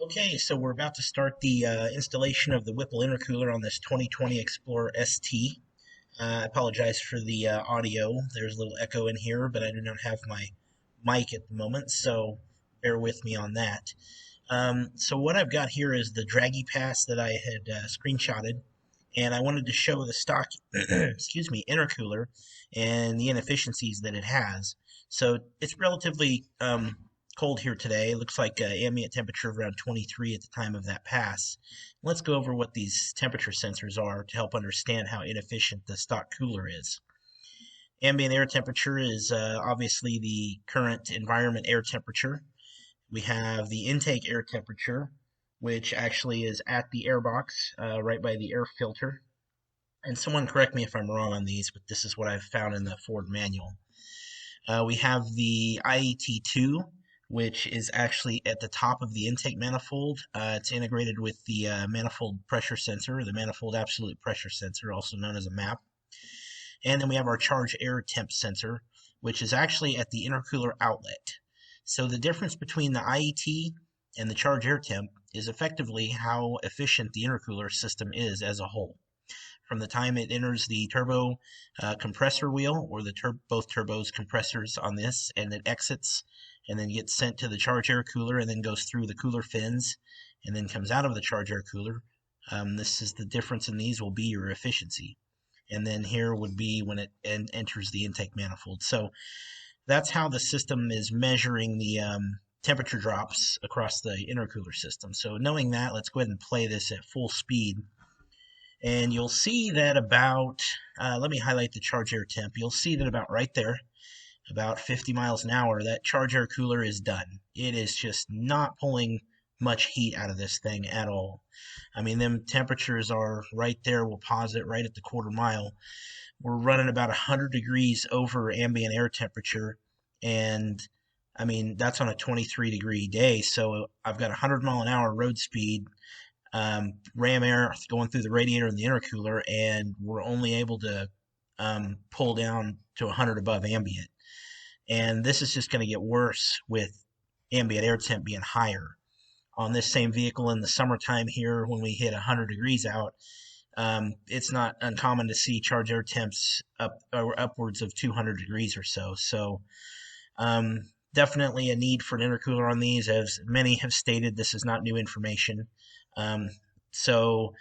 Okay, so we're about to start the installation of the Whipple Intercooler on this 2020 Explorer ST. I apologize for the audio. There's a little echo in here, but I do not have my mic at the moment, so bear with me on that. So what I've got here is the Dragy pass that I had screenshotted, and I wanted to show the stock, excuse me, intercooler and the inefficiencies that it has. So it's relatively cold here today. It looks like ambient temperature of around 23 at the time of that pass. Let's go over what these temperature sensors are to help understand how inefficient the stock cooler is. Ambient air temperature is obviously the current environment air temperature. We have the intake air temperature, which actually is at the airbox, right by the air filter. And someone correct me if I'm wrong on these, but this is what I've found in the Ford manual. We have the IET2, which is actually at the top of the intake manifold. It's integrated with the manifold pressure sensor, the manifold absolute pressure sensor, also known as a MAP. And then we have our charge air temp sensor, which is actually at the intercooler outlet. So the difference between the IET and the charge air temp is effectively how efficient the intercooler system is as a whole. From the time it enters the turbo compressor wheel, or both turbos compressors on this, and it exits and then gets sent to the charge air cooler and then goes through the cooler fins and then comes out of the charge air cooler. This is the difference in these will be your efficiency. And then here would be when it enters the intake manifold. So that's how the system is measuring the temperature drops across the intercooler system. So knowing that, let's go ahead and play this at full speed. And you'll see that about, let me highlight the charge air temp. You'll see that about right there, about 50 miles an hour, that charge air cooler is done. It is just not pulling much heat out of this thing at all. I mean, them temperatures are right there. We'll pause it right at the quarter mile. We're running about 100 degrees over ambient air temperature. And I mean, that's on a 23-degree day. So I've got 100-mile-an-hour road speed, ram air going through the radiator and the intercooler, and we're only able to pull down to 100 above ambient. And this is just going to get worse with ambient air temp being higher. On this same vehicle in the summertime here, when we hit 100 degrees out, it's not uncommon to see charge air temps upwards of 200 degrees or so. So definitely a need for an intercooler on these. As many have stated, this is not new information. So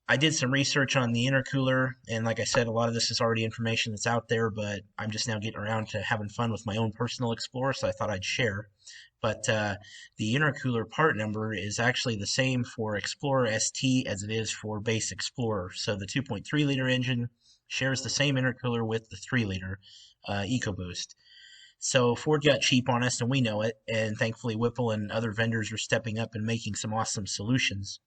I did some research on the intercooler, and like I said, a lot of this is already information that's out there, but I'm just now getting around to having fun with my own personal Explorer, so I thought I'd share. But the intercooler part number is actually the same for Explorer ST as it is for base Explorer. So the 2.3 liter engine shares the same intercooler with the 3 liter EcoBoost. So Ford got cheap on us, and we know it, and thankfully Whipple and other vendors are stepping up and making some awesome solutions.